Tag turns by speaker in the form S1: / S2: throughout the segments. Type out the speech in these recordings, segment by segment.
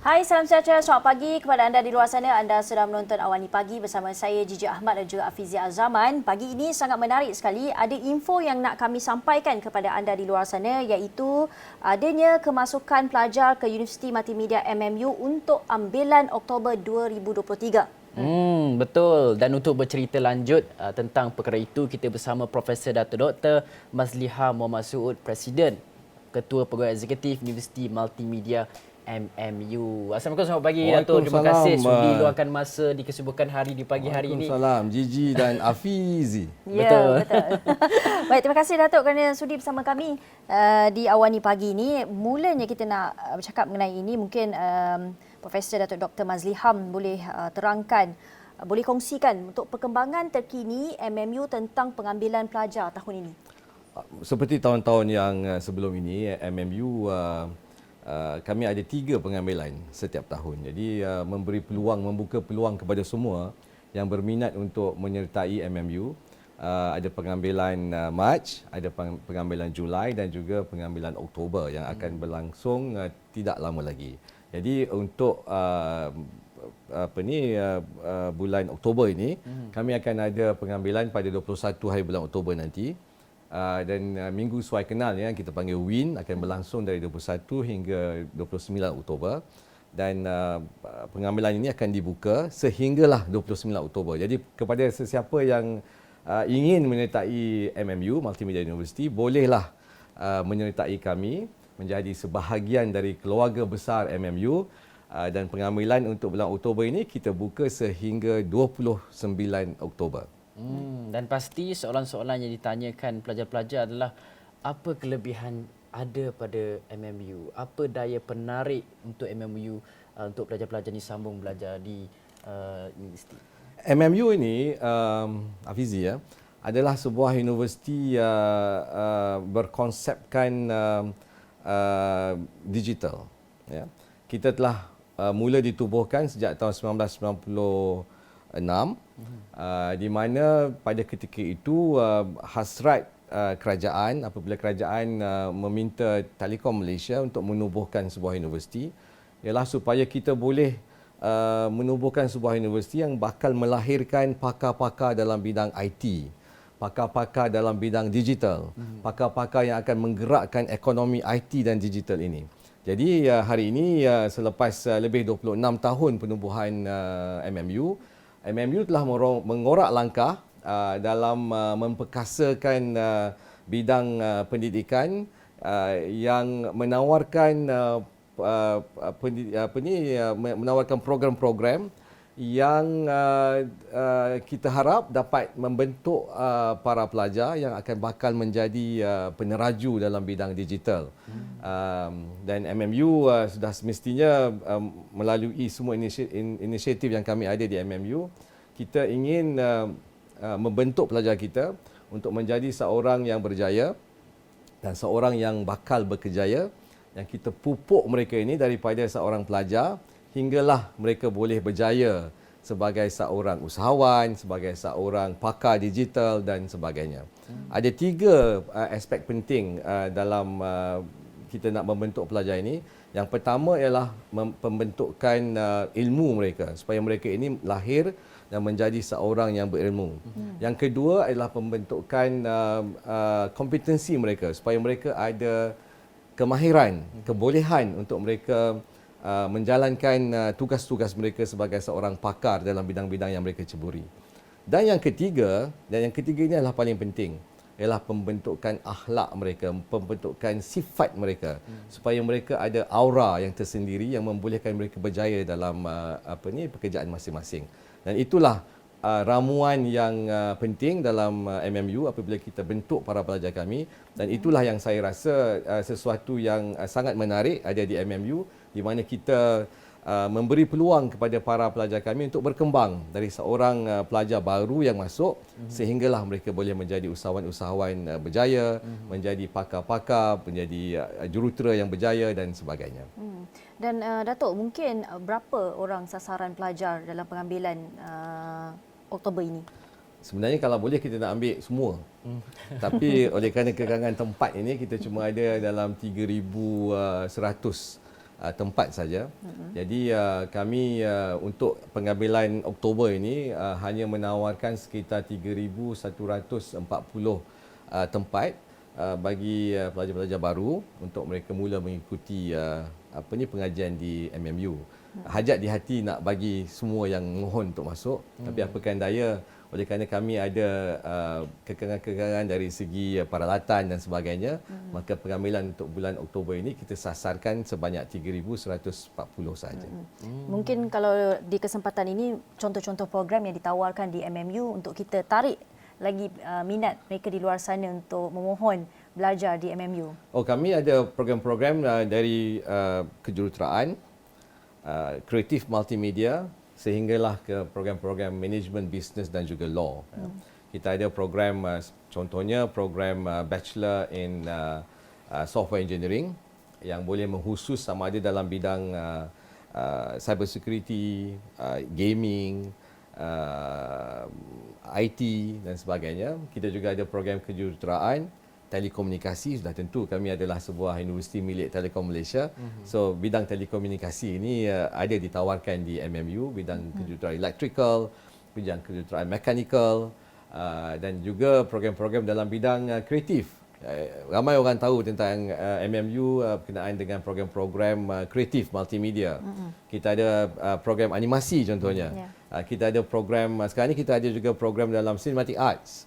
S1: Hai, salam sejahtera, selamat pagi kepada anda di luar sana. Anda sedang menonton Awani Pagi bersama saya Gigi Ahmad dan juga Afizia Azaman. Pagi ini sangat menarik sekali. Ada info yang nak kami sampaikan kepada anda di luar sana, iaitu adanya kemasukan pelajar ke Universiti Multimedia MMU untuk ambilan Oktober 2023.
S2: Betul. Dan untuk bercerita lanjut tentang perkara itu, kita bersama Profesor Dato' Dr. Mazliha Muhammad Suud, Presiden Ketua Pegawai Eksekutif Universiti Multimedia MMU. Assalamualaikum, selamat pagi Dato'. Terima kasih sudi luangkan masa di kesibukan hari di pagi hari ini.
S3: Waalaikumsalam Gigi dan Afizi.
S1: Ya, betul. Baik, terima kasih Datuk kerana sudi bersama kami di Awani Pagi ini. Mulanya kita nak bercakap mengenai ini, mungkin Profesor Datuk Dr. Mazliham boleh terangkan, boleh kongsikan untuk perkembangan terkini MMU tentang pengambilan pelajar tahun ini.
S3: Seperti tahun-tahun yang sebelum ini, MMU kami ada 3 pengambilan setiap tahun. Jadi memberi peluang, membuka peluang kepada semua yang berminat untuk menyertai MMU. Ada pengambilan Mac, ada pengambilan Julai dan juga pengambilan Oktober yang akan berlangsung tidak lama lagi. Jadi untuk bulan Oktober ini kami akan ada pengambilan pada 21 hari bulan Oktober nanti. Dan minggu sesuai kenal ya, kita panggil WIN, akan berlangsung dari 21 hingga 29 Oktober. Dan pengambilan ini akan dibuka sehinggalah 29 Oktober. Jadi kepada sesiapa yang ingin menyertai MMU, Multimedia University, bolehlah menyertai kami menjadi sebahagian dari keluarga besar MMU. Dan pengambilan untuk bulan Oktober ini kita buka sehingga 29 Oktober.
S2: Dan pasti soalan-soalan yang ditanyakan pelajar-pelajar adalah apa kelebihan ada pada MMU? Apa daya penarik untuk MMU untuk pelajar-pelajar ini sambung belajar di universiti?
S3: MMU ini, Afizi ya, adalah sebuah universiti berkonsepkan digital. Ya. Kita telah mula ditubuhkan sejak tahun 1996. Di mana pada ketika itu hasrat kerajaan, apabila kerajaan meminta Telekom Malaysia untuk menubuhkan sebuah universiti, ialah supaya kita boleh menubuhkan sebuah universiti yang bakal melahirkan pakar-pakar dalam bidang IT, pakar-pakar dalam bidang digital, pakar-pakar yang akan menggerakkan ekonomi IT dan digital ini. Jadi hari ini selepas lebih 26 tahun penubuhan MMU telah mengorak langkah dalam memperkasakan bidang pendidikan yang menawarkan menawarkan program-program yang kita harap dapat membentuk para pelajar yang akan bakal menjadi peneraju dalam bidang digital. Dan MMU sudah semestinya melalui semua inisiatif yang kami ada di MMU, kita ingin membentuk pelajar kita untuk menjadi seorang yang berjaya dan seorang yang bakal berkejaya, yang kita pupuk mereka ini daripada seorang pelajar hinggalah mereka boleh berjaya sebagai seorang usahawan, sebagai seorang pakar digital dan sebagainya. Ada 3 aspek penting dalam kita nak membentuk pelajar ini. Yang pertama ialah pembentukan ilmu mereka supaya mereka ini lahir dan menjadi seorang yang berilmu. Yang kedua adalah pembentukan kompetensi mereka supaya mereka ada kemahiran, kebolehan untuk mereka menjalankan tugas-tugas mereka sebagai seorang pakar dalam bidang-bidang yang mereka ceburi. Dan yang ketiga ini adalah paling penting, ialah pembentukan akhlak mereka, pembentukan sifat mereka supaya mereka ada aura yang tersendiri yang membolehkan mereka berjaya dalam pekerjaan masing-masing. Dan itulah ramuan yang penting dalam MMU apabila kita bentuk para pelajar kami, dan itulah yang saya rasa sesuatu yang sangat menarik ada di MMU, di mana kita memberi peluang kepada para pelajar kami untuk berkembang dari seorang pelajar baru yang masuk sehinggalah mereka boleh menjadi usahawan-usahawan berjaya, menjadi pakar-pakar, menjadi jurutera yang berjaya dan sebagainya.
S1: Dan Datuk, mungkin berapa orang sasaran pelajar dalam pengambilan Oktober ini?
S3: Sebenarnya kalau boleh kita nak ambil semua. Tapi oleh kerana kekangan tempat ini kita cuma ada dalam 3,100 tempat saja. Jadi kami untuk pengambilan Oktober ini hanya menawarkan sekitar 3,140 tempat bagi pelajar-pelajar baru untuk mereka mula mengikuti pengajian di MMU. Hajat di hati nak bagi semua yang mohon untuk masuk, tapi apakan daya, oleh kerana kami ada kekangan-kekangan dari segi peralatan dan sebagainya, maka pengambilan untuk bulan Oktober ini kita sasarkan sebanyak 3,140 sahaja.
S1: Mungkin kalau di kesempatan ini contoh-contoh program yang ditawarkan di MMU untuk kita tarik lagi minat mereka di luar sana untuk memohon belajar di MMU.
S3: Kami ada program-program dari kejuruteraan, kreatif multimedia, sehinggalah ke program-program management, business dan juga law. Kita ada program, contohnya program Bachelor in Software Engineering yang boleh mengkhusus sama ada dalam bidang cyber security, gaming, IT dan sebagainya. Kita juga ada program kejuruteraan telekomunikasi. Sudah tentu kami adalah sebuah universiti milik Telekom Malaysia. So bidang telekomunikasi ini ada ditawarkan di MMU, bidang kejuruteraan electrical, bidang kejuruteraan mechanical dan juga program-program dalam bidang kreatif. Ramai orang tahu tentang MMU berkenaan dengan program-program kreatif multimedia. Kita ada program animasi contohnya. Kita ada program, sekarang ni kita ada juga program dalam cinematic arts.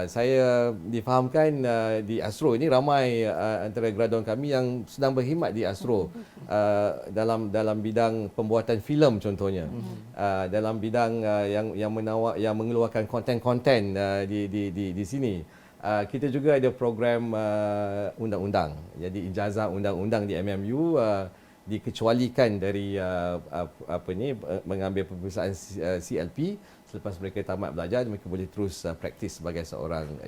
S3: Saya difahamkan di Astro ini ramai antara graduan kami yang sedang berkhidmat di Astro dalam bidang pembuatan filem contohnya, dalam bidang yang mengeluarkan konten-konten di sini. Kita juga ada program undang-undang. Jadi ijazah undang-undang di MMU dikecualikan dari mengambil peperiksaan CLP. Selepas mereka tamat belajar, mereka boleh terus praktis sebagai seorang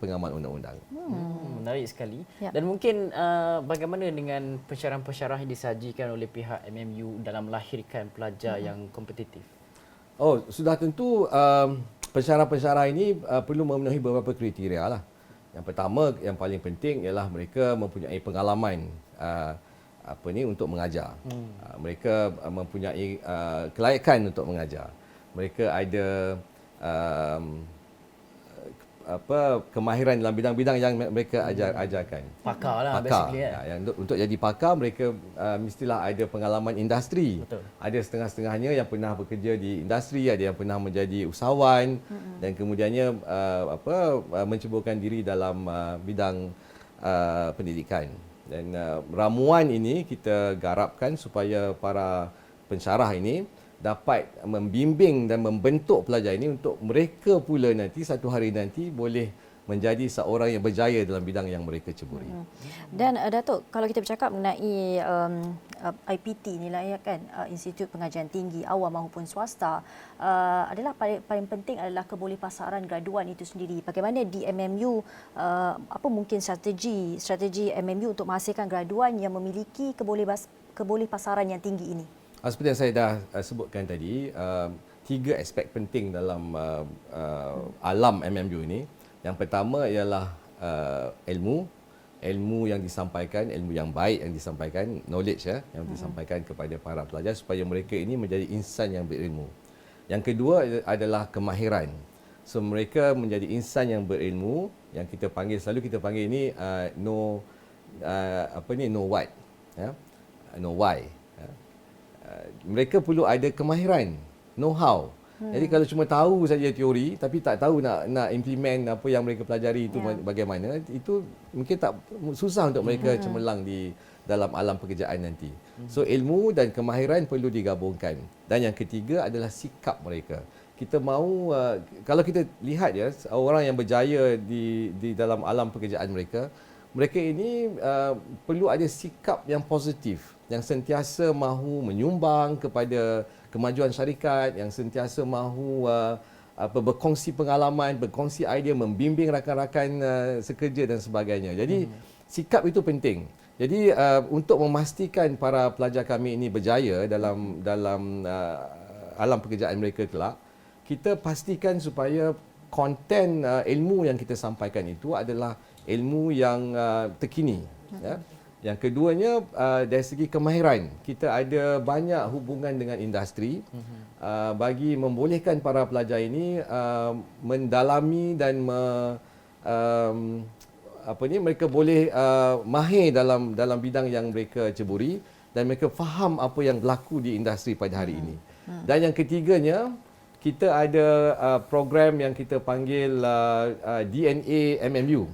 S3: pengamal undang-undang.
S2: Menarik sekali.
S1: Ya.
S2: Dan mungkin bagaimana dengan pensyarah-pensyarah yang disajikan oleh pihak MMU dalam melahirkan pelajar yang kompetitif?
S3: Sudah tentu pensyarah-pensyarah ini perlu memenuhi beberapa kriteria lah. Yang pertama, yang paling penting ialah mereka mempunyai pengalaman untuk mengajar. Mereka mempunyai kelayakan untuk mengajar. Mereka ada kemahiran dalam bidang-bidang yang mereka ajarkan.
S2: Pakar lah
S3: Pakar.
S2: basically.
S3: Untuk jadi pakar mereka mestilah ada pengalaman industri.
S2: Betul.
S3: Ada setengah-setengahnya yang pernah bekerja di industri, ada yang pernah menjadi usahawan dan kemudiannya menceburkan diri dalam bidang pendidikan. Dan ramuan ini kita garapkan supaya para pensyarah ini dapat membimbing dan membentuk pelajar ini untuk mereka pula nanti satu hari nanti boleh menjadi seorang yang berjaya dalam bidang yang mereka ceburi.
S1: Dan Datuk, kalau kita bercakap mengenai IPT ni lah ya kan, Institut Pengajian Tinggi awam maupun swasta, adalah paling penting adalah kebolehpasaran graduan itu sendiri. Bagaimana di MMU, apa mungkin strategi MMU untuk menghasilkan graduan yang memiliki kebolehpasaran yang tinggi ini?
S3: Seperti yang saya dah sebutkan tadi, tiga aspek penting dalam alam MMU ini. Yang pertama ialah ilmu yang disampaikan, ilmu yang baik yang disampaikan, knowledge yang disampaikan kepada para pelajar supaya mereka ini menjadi insan yang berilmu. Yang kedua adalah kemahiran. So mereka menjadi insan yang berilmu, yang selalu kita panggil ini know what, know why. Mereka perlu ada kemahiran, know how. Jadi kalau cuma tahu saja teori tapi tak tahu nak implement apa yang mereka pelajari itu bagaimana, itu mungkin tak susah untuk mereka cemerlang di dalam alam pekerjaan nanti. So ilmu dan kemahiran perlu digabungkan. Dan yang ketiga adalah sikap mereka. Kita mahu kalau kita lihat orang yang berjaya di dalam alam pekerjaan mereka ini perlu ada sikap yang positif, yang sentiasa mahu menyumbang kepada kemajuan syarikat, yang sentiasa mahu berkongsi pengalaman, berkongsi idea, membimbing rakan-rakan sekerja dan sebagainya. Jadi sikap itu penting. Jadi untuk memastikan para pelajar kami ini berjaya dalam alam pekerjaan mereka kelak, kita pastikan supaya konten ilmu yang kita sampaikan itu adalah ilmu yang terkini, Yang keduanya dari segi kemahiran, kita ada banyak hubungan dengan industri bagi membolehkan para pelajar ini mendalami dan mereka boleh mahir dalam bidang yang mereka ceburi dan mereka faham apa yang berlaku di industri pada hari ini. Dan yang ketiganya, kita ada program yang kita panggil DNA MMU.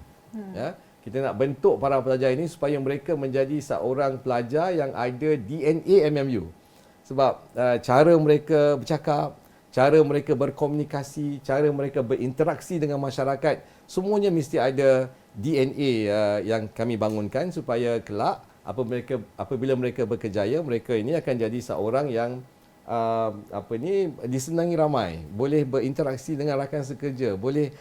S3: Ya. Kita nak bentuk para pelajar ini supaya mereka menjadi seorang pelajar yang ada DNA MMU. Sebab cara mereka bercakap, cara mereka berkomunikasi, cara mereka berinteraksi dengan masyarakat, semuanya mesti ada DNA yang kami bangunkan supaya kelak apabila mereka berkejaya, mereka ini akan jadi seorang yang disenangi ramai, boleh berinteraksi dengan rakan sekerja, boleh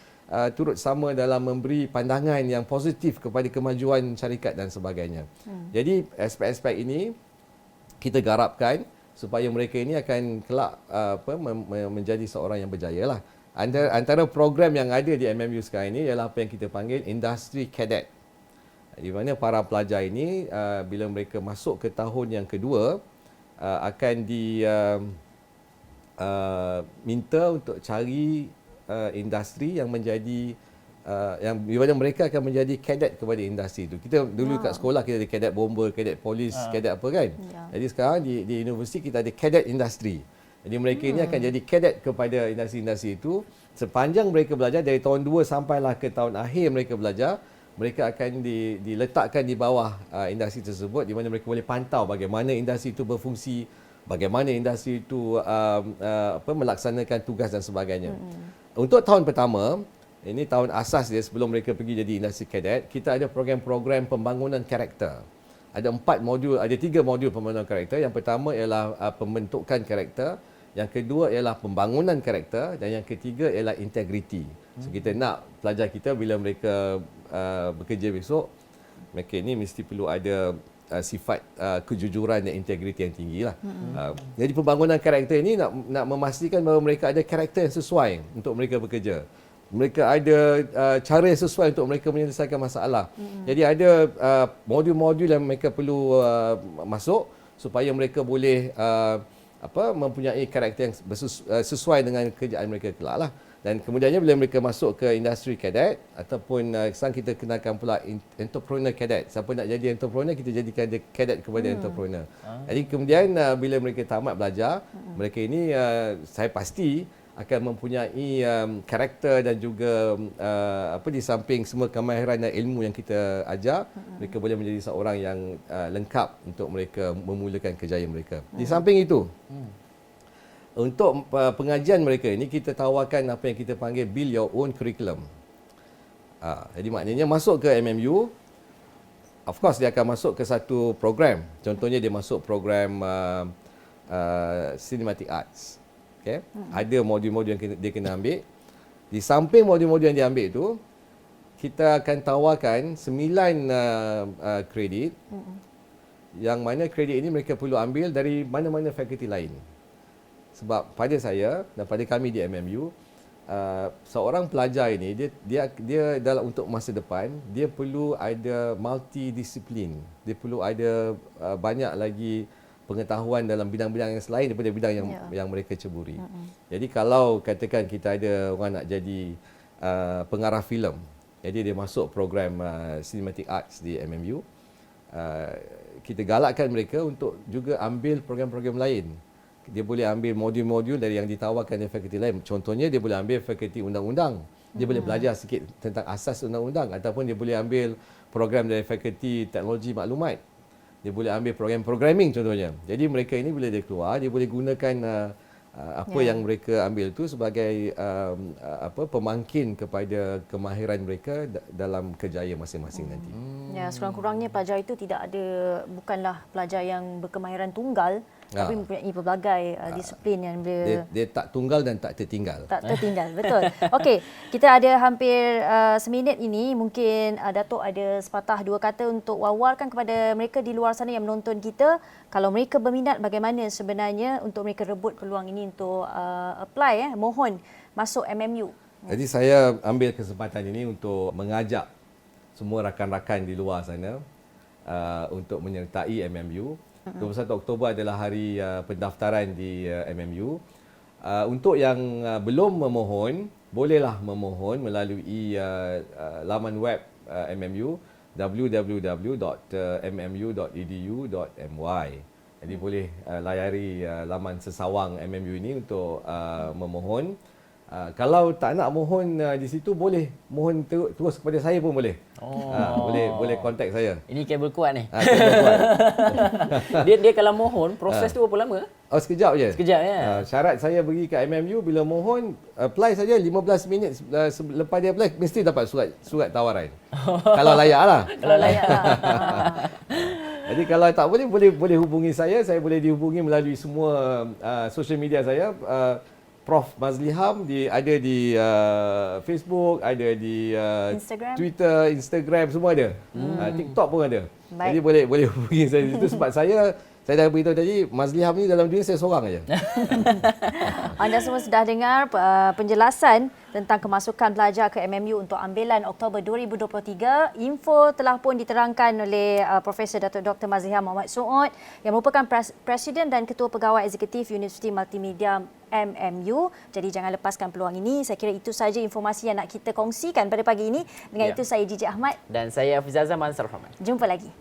S3: turut sama dalam memberi pandangan yang positif kepada kemajuan syarikat dan sebagainya. Jadi aspek-aspek ini kita garapkan supaya mereka ini akan kelak menjadi seorang yang berjaya lah. Antara program yang ada di MMU sekarang ini ialah apa yang kita panggil Industry Cadet. Di mana para pelajar ini bila mereka masuk ke tahun yang kedua akan minta untuk cari industri yang menjadi yang di mana mereka akan menjadi kadet kepada industri itu. Kita dulu kat sekolah kita ada kadet bomber, kadet polis, kadet apa kan. Jadi sekarang di universiti kita ada kadet industri. Jadi mereka ini akan jadi kadet kepada industri-industri itu. Sepanjang mereka belajar dari tahun 2 sampailah ke tahun akhir mereka belajar, mereka akan diletakkan di bawah industri tersebut di mana mereka boleh pantau bagaimana industri itu berfungsi, bagaimana industri itu melaksanakan tugas dan sebagainya. Untuk tahun pertama, ini tahun asas dia sebelum mereka pergi jadi industri kadet, kita ada program-program pembangunan karakter. Ada 4 modul, ada 3 modul pembangunan karakter. Yang pertama ialah pembentukan karakter, yang kedua ialah pembangunan karakter dan yang ketiga ialah integriti. So kita nak pelajar kita bila mereka bekerja besok, mereka ini mesti perlu ada sifat kejujuran dan integriti yang tinggi lah. Jadi pembangunan karakter ini nak memastikan bahawa mereka ada karakter yang sesuai untuk mereka bekerja. Mereka ada cara yang sesuai untuk mereka menyelesaikan masalah. Jadi ada modul-modul yang mereka perlu masuk supaya mereka boleh mempunyai karakter yang sesuai dengan kerjaan mereka kelak lah. Dan kemudiannya bila mereka masuk ke industri kadet ataupun sekarang kita kenakan pula entrepreneur kadet. Siapa nak jadi entrepreneur, kita jadikan dia kadet kepada entrepreneur. Jadi kemudian bila mereka tamat belajar, mereka ini saya pasti akan mempunyai karakter dan juga di samping semua kemahiran dan ilmu yang kita ajar, mereka boleh menjadi seorang yang lengkap untuk mereka memulakan kejayaan mereka. Di samping itu, untuk pengajian mereka ini kita tawarkan apa yang kita panggil build your own curriculum. Jadi maknanya masuk ke MMU, of course dia akan masuk ke satu program. Contohnya dia masuk program Cinematic Arts. Okay? Ada modul-modul yang dia kena ambil. Di samping modul-modul yang dia ambil itu, kita akan tawarkan 9 kredit yang mana kredit ini mereka perlu ambil dari mana-mana fakulti lain. Sebab pada saya dan pada kami di MMU, seorang pelajar ini dia dalam untuk masa depan dia perlu ada multidisiplin. Dia perlu ada banyak lagi pengetahuan dalam bidang-bidang yang selain daripada bidang yang mereka ceburi. Jadi kalau katakan kita ada orang nak jadi pengarah filem, jadi dia masuk program Cinematic Arts di MMU, kita galakkan mereka untuk juga ambil program-program lain. Dia boleh ambil modul-modul dari yang ditawarkan di fakulti lain. Contohnya dia boleh ambil fakulti undang-undang. Dia boleh belajar sikit tentang asas undang-undang, ataupun dia boleh ambil program dari fakulti teknologi maklumat. Dia boleh ambil program programming contohnya. Jadi mereka ini bila dia keluar, dia boleh gunakan apa yang mereka ambil itu sebagai pemangkin kepada kemahiran mereka dalam kerjaya masing-masing nanti.
S1: Ya, sekurang-kurangnya pelajar itu bukanlah pelajar yang berkemahiran tunggal, tapi mempunyai pelbagai disiplin yang
S3: dia tak tunggal dan tak tertinggal.
S1: Tak tertinggal, betul. Okey, kita ada hampir seminit ini. Mungkin Datuk ada sepatah dua kata untuk wawarkan kepada mereka di luar sana yang menonton kita. Kalau mereka berminat, bagaimana sebenarnya untuk mereka rebut peluang ini untuk apply, mohon masuk MMU.
S3: Jadi saya ambil kesempatan ini untuk mengajak semua rakan-rakan di luar sana untuk menyertai MMU. 21 Oktober adalah hari pendaftaran di MMU. Untuk yang belum memohon, bolehlah memohon melalui laman web MMU www.mmu.edu.my. Jadi boleh layari laman sesawang MMU ini untuk memohon. Kalau tak nak mohon di situ, boleh mohon terus kepada saya pun boleh. Boleh kontak saya.
S2: Ini kabel kuat ni.
S3: Kabel kuat.
S2: Dia kalau mohon, proses tu berapa lama?
S3: Oh, sekejap je.
S2: Sekejap ya.
S3: Syarat saya pergi ke MMU, bila mohon apply saja 15 minit lepas dia apply mesti dapat surat tawaran. Kalau layak lah.
S1: Kalau layak lah.
S3: Jadi kalau tak boleh hubungi saya boleh dihubungi melalui semua social media saya. Prof Mazliham ada di Facebook, ada di
S1: Instagram.
S3: Twitter, Instagram, semua ada. TikTok pun ada.
S1: Baik.
S3: Jadi boleh hubungi saya di situ sebab saya dah beritahu tadi, Mazliham ni dalam dunia saya seorang aja.
S1: Anda semua sudah dengar penjelasan tentang kemasukan pelajar ke MMU untuk ambilan Oktober 2023. Info telah pun diterangkan oleh Profesor Datuk Dr. Mazliham Mohamad Suud yang merupakan Presiden dan Ketua Pegawai Eksekutif Universiti Multimedia MMU. Jadi jangan lepaskan peluang ini. Saya kira itu saja informasi yang nak kita kongsikan pada pagi ini. Dengan itu saya Gigi Ahmad
S2: Dan saya Hafizah Zaman Sarul Rahman.
S1: Jumpa lagi.